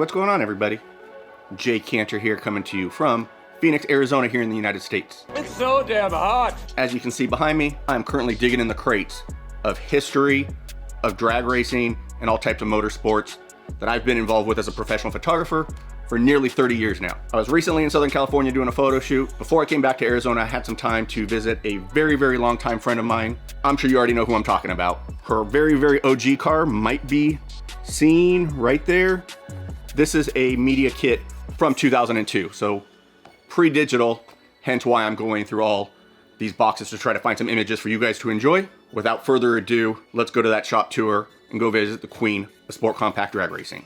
what's going on, everybody? Jay Cantor here, coming to you from Phoenix, Arizona, here in the United States. It's so damn hot. As you can see behind me, I'm currently digging in the crates of history, of drag racing, and all types of motorsports that I've been involved with as a professional photographer for nearly 30 years now. I was recently in Southern California doing a photo shoot. Before I came back to Arizona, I had some time to visit a very, very long time friend of mine. I'm sure you already know who I'm talking about. Her very, very OG car might be seen right there. This is a media kit from 2002, so pre-digital, hence why I'm going through all these boxes to try to find some images for you guys to enjoy. Without further ado, let's go to that shop tour and go visit the queen of sport compact drag racing.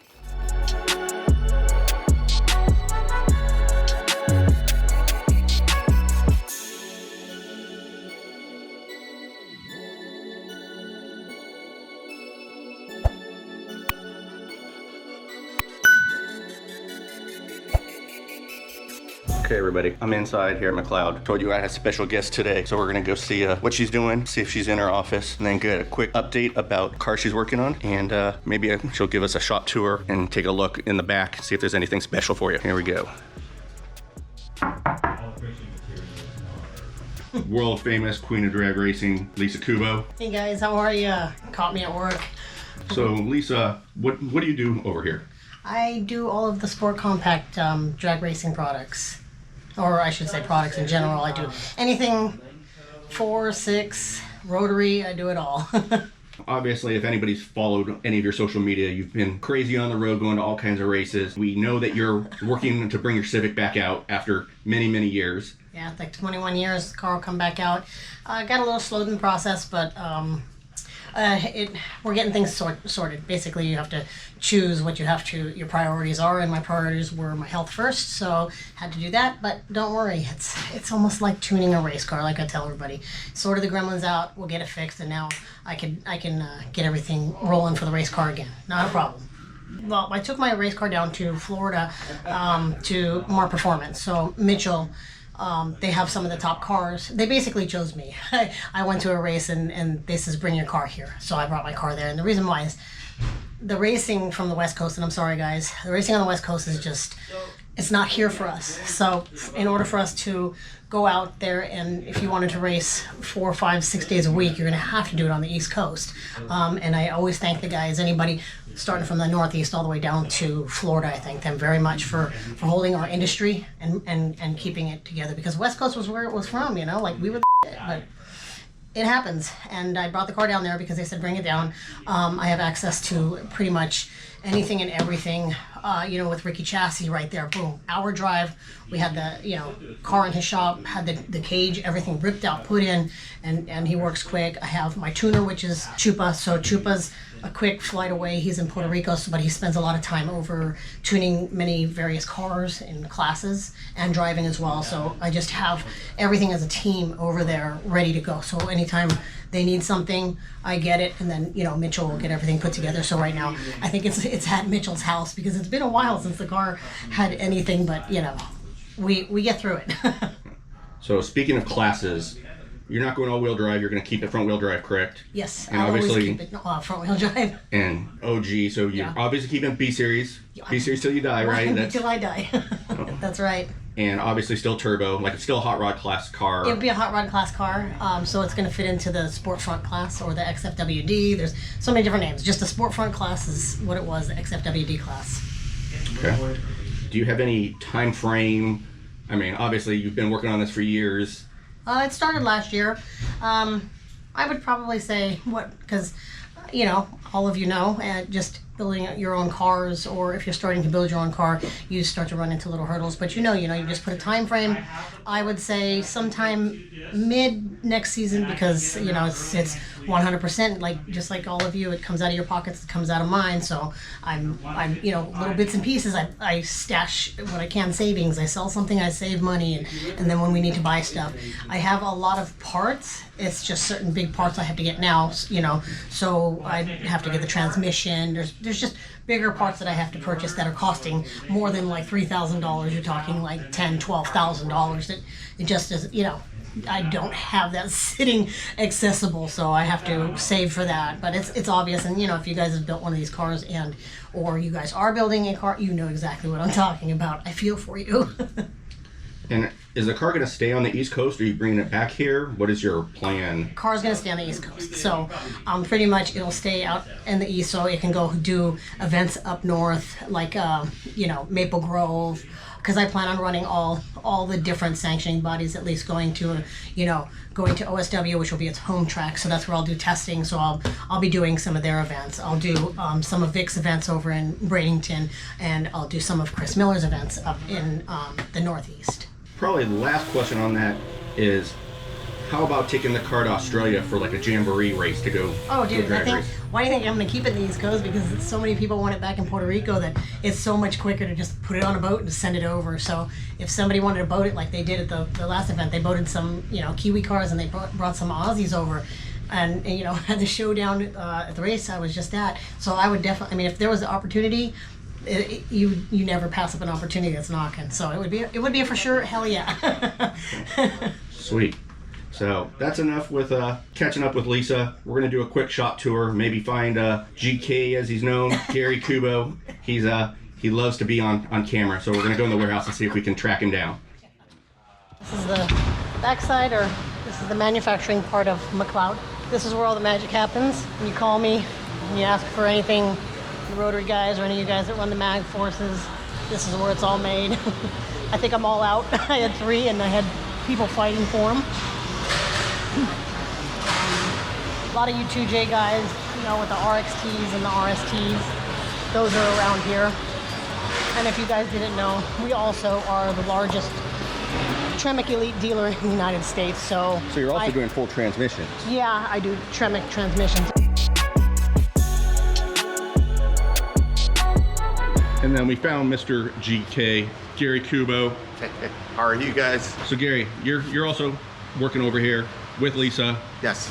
Okay, everybody, I'm inside here at McLeod. Told you I had a special guest today, so we're gonna go see what she's doing, see if she's in her office, and then get a quick update about the car she's working on, and maybe she'll give us a shop tour and take a look in the back, see if there's anything special for you. Here we go. World famous queen of drag racing, Lisa Kubo. Hey guys, how are you? Caught me at work. So Lisa, what do you do over here? I do all of the sport compact drag racing products. Or I should say products in general. I do anything 4, 6, rotary, I do it all. Obviously, if anybody's followed any of your social media, you've been crazy on the road, going to all kinds of races. We know that you're working to bring your Civic back out after many, many years. Yeah, like 21 years, the car will come back out. Got a little slowed in the process, but we're getting things sorted. Basically, you have to choose what your priorities are, and my priorities were my health first, so had to do that. But don't worry, it's almost like tuning a race car, like I tell everybody. Sorted the gremlins out, we'll get it fixed, and now I can get everything rolling for the race car again. Not a problem. Well, I took my race car down to Florida to more performance. So Mitchell, they have some of the top cars. They basically chose me. I went to a race and they says, bring your car here. So I brought my car there. And the reason why is the racing from the West Coast, and I'm sorry guys, the racing on the West Coast is just, it's not here for us. So in order for us to go out there, and if you wanted to race 4, 5, 6 days a week, you're gonna have to do it on the East Coast. And I always thank the guys, anybody starting from the Northeast all the way down to Florida, I thank them very much for holding our industry and keeping it together, because West Coast was where it was from, like we were but it happens. And I brought the car down there because they said bring it down. I have access to pretty much anything and everything, with Ricky Chassis right there, boom, hour drive. We had the, car in his shop, had the cage, everything ripped out, put in, and he works quick. I have my tuner, which is Chupa. So Chupa's a quick flight away. He's in Puerto Rico, but he spends a lot of time over tuning many various cars and classes and driving as well. So I just have everything as a team over there ready to go. So anytime they need something, I get it, and then Mitchell will get everything put together. So right now I think it's at Mitchell's house, because it's been a while since the car had anything, but we get through it. So speaking of classes, you're not going all-wheel drive, you're going to keep it front-wheel drive, correct? Yes, and I'll obviously always keep it front-wheel drive. And OG, so you're obviously keeping B-Series. B-Series till you die, right? Until I die. That's right. And obviously still turbo, like it's still a hot rod class car. It would be a hot rod class car, so it's going to fit into the sport front class or the XFWD. There's so many different names. Just the sport front class is what it was, the XFWD class. Okay. Do you have any time frame? I mean, obviously you've been working on this for years. It started last year. I would probably say because all of just building your own cars, or if you're starting to build your own car, you start to run into little hurdles. But you just put a time frame. I would say sometime mid next season, because it's 100%, just like all of you, it comes out of your pockets, it comes out of mine. So I'm little bits and pieces. I stash what I can savings. I sell something, I save money, and then when we need to buy stuff, I have a lot of parts. It's just certain big parts I have to get now, so I have to get the transmission. There's there's just bigger parts that I have to purchase that are costing more than like $3,000. You're talking like $10,000-$12,000. It just is, you know, I don't have that sitting accessible, so I have to save for that. But it's obvious, and you know, if you guys have built one of these cars or you guys are building a car, you know exactly what I'm talking about. I feel for you. And is the car going to stay on the East Coast, or are you bringing it back here? What is your plan? Car's going to stay on the East Coast, so pretty much it'll stay out in the East, so it can go do events up north, like you know, Maple Grove, because I plan on running all the different sanctioning bodies, at least going to OSW, which will be its home track, so that's where I'll do testing. So I'll be doing some of their events. I'll do some of Vic's events over in Bradenton, and I'll do some of Chris Miller's events up in the Northeast. Probably the last question on that is, how about taking the car to Australia for like a jamboree race to go? Oh, dude, drag race? Why do you think I'm going to keep it in the East Coast? Because so many people want it back in Puerto Rico that it's so much quicker to just put it on a boat and send it over. So if somebody wanted to boat it like they did at the last event, they boated some, you know, Kiwi cars, and they brought some Aussies over. And you know, had the showdown at the race I was just at. So I would definitely, I mean, if there was an opportunity, you never pass up an opportunity that's knocking. So it would be a for sure hell yeah. Sweet. So that's enough with catching up with Lisa. We're gonna do a quick shop tour. Maybe find GK, as he's known, Gary Kubo. He loves to be on camera. So we're gonna go in the warehouse and see if we can track him down. This is the backside, or this is the manufacturing part of McLeod. This is where all the magic happens. When you call me and you ask for anything, the Rotary guys or any of you guys that run the mag forces, this is where it's all made. I think I'm all out. I had 3 and I had people fighting for them. A lot of U2J guys, you know, with the RXTs and the RSTs, those are around here. And if you guys didn't know, we also are the largest Tremec Elite dealer in the United States. So you're also doing full transmissions? Yeah, I do Tremec transmissions. And then we found Mr. GK, Gary Kubo. How are you guys? So Gary, you're also working over here with Lisa. Yes.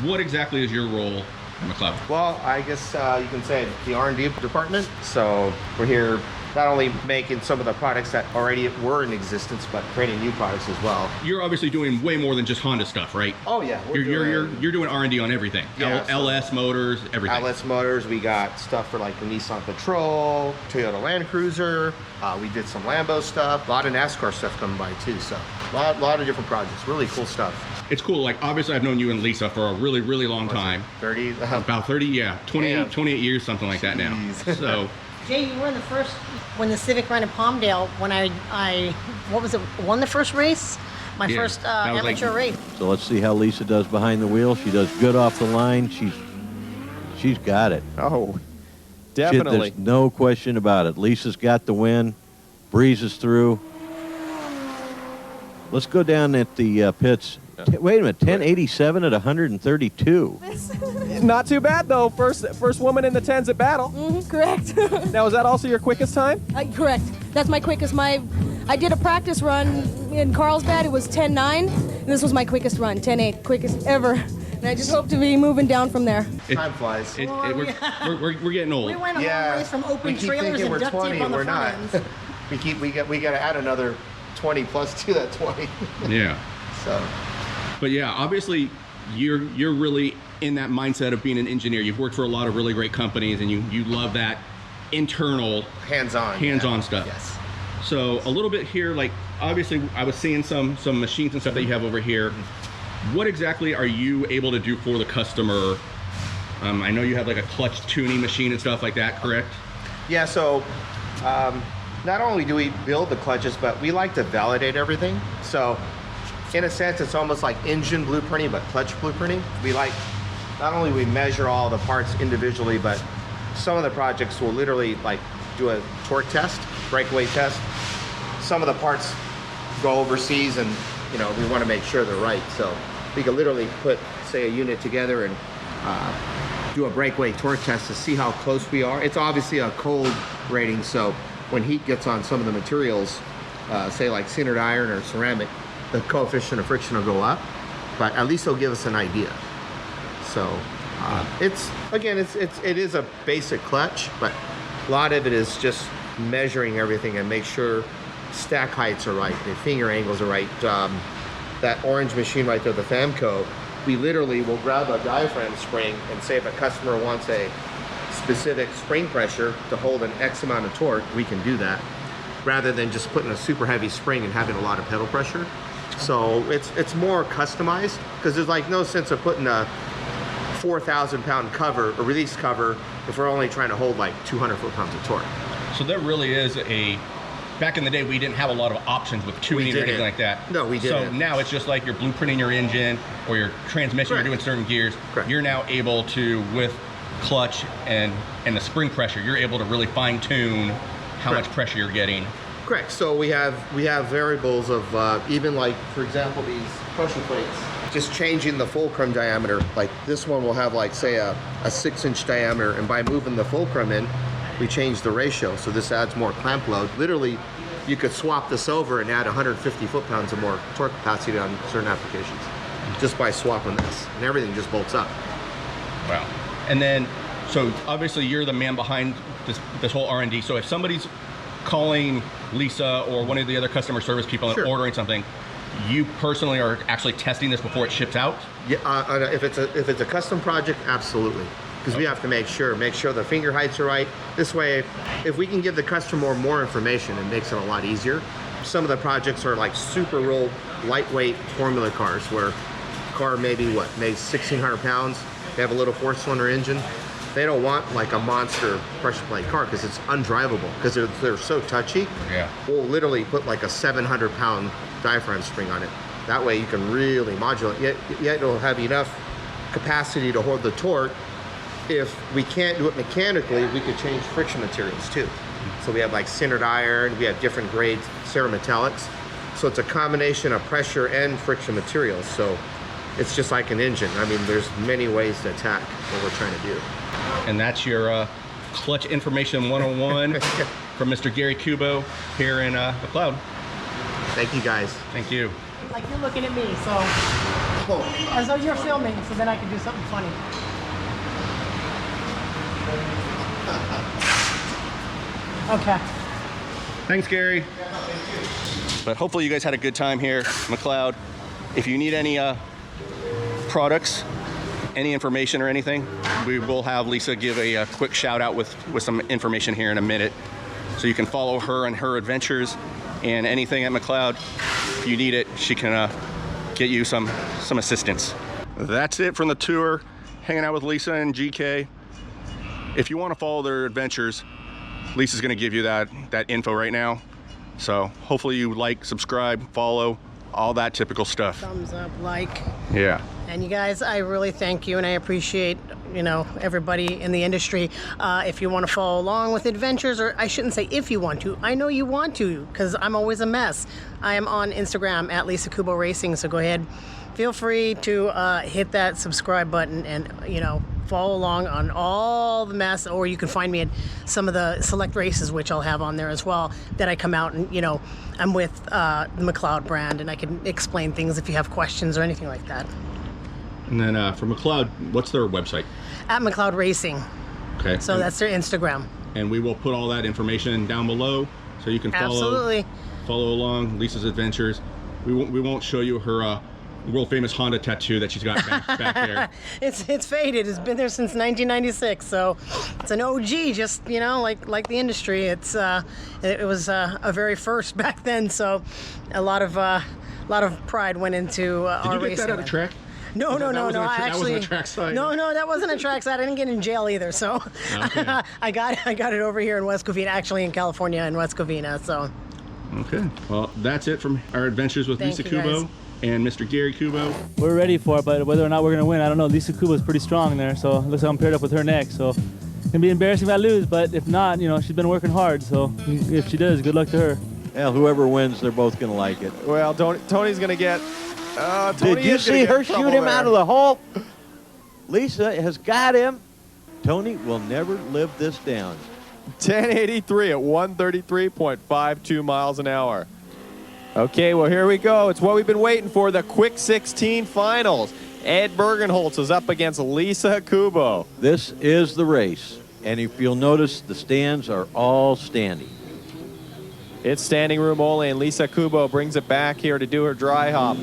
What exactly is your role at McLeod? Well, I guess you can say the R&D department. So we're here not only making some of the products that already were in existence, but creating new products as well. You're obviously doing way more than just Honda stuff, right? Oh yeah, You're doing R&D on everything. Yeah, LS motors, everything. LS motors. We got stuff for like the Nissan Patrol, Toyota Land Cruiser. We did some Lambo stuff. A lot of NASCAR stuff coming by too. So a lot of different projects. Really cool stuff. It's cool. Like obviously, I've known you and Lisa for a really, really long time. 30. About 30, yeah, 28 years, something like that now. Jeez. So. Jay, you were in the first, when the Civic ran in Palmdale, when I what was it, won the first race? My first amateur race. So let's see how Lisa does behind the wheel. She does good off the line. She's got it. Oh, definitely. There's no question about it. Lisa's got the win, breezes through. Let's go down at the pits. Wait a minute, 1087 at 132. Not too bad though. First woman in the 10s at battle. Correct. Now, is that also your quickest time? Correct. That's my quickest. I did a practice run in Carlsbad. It was 10:9. And this was my quickest run, 10:8, quickest ever. And I just hope to be moving down from there. Time flies. We're getting old. We went a long ways from open trailers and we're duct 20, tape on the we're front not. ends. we got to add another 20 plus to that 20. Yeah. So. But yeah, obviously, you're really in that mindset of being an engineer. You've worked for a lot of really great companies, and you love that internal, hands-on stuff. Yes. So a little bit here, like obviously, I was seeing some machines and stuff that you have over here. What exactly are you able to do for the customer? I know you have like a clutch tuning machine and stuff like that, correct? Yeah. So not only do we build the clutches, but we like to validate everything. So. In a sense, it's almost like engine blueprinting, but clutch blueprinting. We like, not only we measure all the parts individually, but some of the projects will literally like do a torque test, breakaway test. Some of the parts go overseas and, you know, we want to make sure they're right. So we can literally put, say, a unit together and do a breakaway torque test to see how close we are. It's obviously a cold rating, so when heat gets on some of the materials, say like sintered iron or ceramic, the coefficient of friction will go up, but at least it'll give us an idea. So It is a basic clutch, but a lot of it is just measuring everything and make sure stack heights are right, the finger angles are right. That orange machine right there, the Famco, we literally will grab a diaphragm spring and say if a customer wants a specific spring pressure to hold an X amount of torque, we can do that, rather than just putting a super heavy spring and having a lot of pedal pressure. So it's more customized, because there's like no sense of putting a 4,000 pound cover, a release cover, if we're only trying to hold like 200 foot-pounds of torque. So there really is back in the day, we didn't have a lot of options with tuning or anything like that. No, we didn't. So now it's just like you're blueprinting your engine or your transmission, Correct. you're doing certain gears. Correct. You're now able to, with clutch and the spring pressure, you're able to really fine tune how Correct. much pressure you're getting. Correct. So we have variables of even like, for example, these pressure plates. Just changing the fulcrum diameter. Like this one will have like say a 6-inch diameter, and by moving the fulcrum in, we change the ratio. So this adds more clamp load. Literally, you could swap this over and add 150 foot-pounds of more torque capacity on certain applications just by swapping this, and everything just bolts up. Wow. And then, so obviously you're the man behind this whole R&D. So if somebody's calling Lisa or one of the other customer service people and Sure. ordering something, you personally are actually testing this before it ships out? Yeah, if it's a custom project, absolutely, because we have to make sure the finger heights are right. This way, if we can give the customer more information, it makes it a lot easier. Some of the projects are like super real lightweight formula cars, where car maybe 1,600 pounds. They have a little 4-cylinder engine. They don't want like a monster pressure plate car because it's undrivable, because they're so touchy. Yeah. We'll literally put like a 700-pound diaphragm spring on it. That way you can really modulate, yet it'll have enough capacity to hold the torque. If we can't do it mechanically, we could change friction materials too. So we have like sintered iron, we have different grades, cerametallics. So it's a combination of pressure and friction materials. So it's just like an engine. I mean, there's many ways to attack what we're trying to do. And that's your Clutch Information 101 from Mr. Gary Kubo here in McLeod. Thank you guys. Thank you. Like you're looking at me, so as though you're filming, so then I can do something funny. Okay. Thanks, Gary. But hopefully you guys had a good time here, McLeod. If you need any products, any information or anything, we will have Lisa give a quick shout out with some information here in a minute. So you can follow her and her adventures and anything at McLeod. If you need it, she can get you some assistance. That's it from the tour, hanging out with Lisa and GK. If you want to follow their adventures, Lisa's gonna give you that info right now. So hopefully you like, subscribe, follow, all that typical stuff. Thumbs up, like. Yeah. And you guys, I really thank you, and I appreciate, everybody in the industry. If you want to follow along with adventures, or I shouldn't say if you want to, I know you want to, because I'm always a mess. I am on Instagram at Lisa Kubo Racing, so go ahead. Feel free to hit that subscribe button and, follow along on all the mess, or you can find me at some of the select races, which I'll have on there as well, that I come out and, I'm with the McLeod brand, and I can explain things if you have questions or anything like that. And then for McLeod, what's their website? At McLeod Racing. Okay. So that's their Instagram. And we will put all that information down below so you can follow along Lisa's adventures. We won't show you her world famous Honda tattoo that she's got back there. It's faded. It's been there since 1996, so it's an OG. Just like the industry, it was a very first back then. So a lot of pride went into our racing. Did you get that at a track? No. That wasn't a track side. No, that wasn't a track side. I didn't get in jail either. So Okay. I got it over here in West Covina, actually in California, in West Covina. So. Okay. Well, that's it from our adventures with Lisa Kubo and Mr. Gary Kubo. We're ready for it, but whether or not we're going to win, I don't know. Lisa Kubo is pretty strong there, so it looks like I'm paired up with her next. So it's going to be embarrassing if I lose, but if not, she's been working hard. So if she does, good luck to her. Well, whoever wins, they're both going to like it. Well, Tony's going to get... Did you see her shoot him out of the hole? Lisa has got him. Tony will never live this down. 1083 at 133.52 miles an hour. Okay, well, here we go. It's what we've been waiting for, the Quick 16 finals. Ed Bergenholtz is up against Lisa Kubo. This is the race. And if you'll notice, the stands are all standing. It's standing room only, and Lisa Kubo brings it back here to do her dry hop.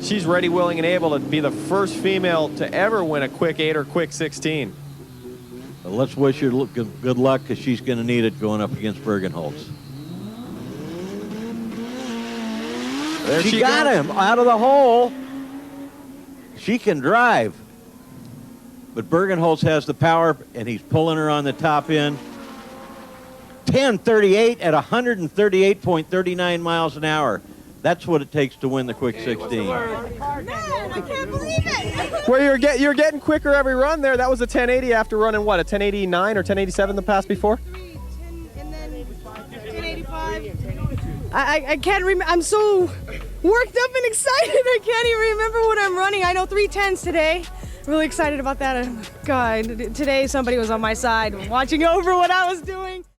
She's ready, willing, and able to be the first female to ever win a quick 8 or quick 16. But let's wish her good luck, because she's going to need it going up against Bergenholtz. There She got goes. him out of the hole. She can drive. But Bergenholtz has the power, and he's pulling her on the top end. 10:38 at 138.39 miles an hour. That's what it takes to win the quick 16. Man, I can't believe it. Well, you're getting quicker every run there. That was a 1080 after running, what, a 1089 or 1087 the pass before? And then 1085. I can't remember. I'm so worked up and excited. I can't even remember what I'm running. I know 310s today. Really excited about that. God, today somebody was on my side watching over what I was doing.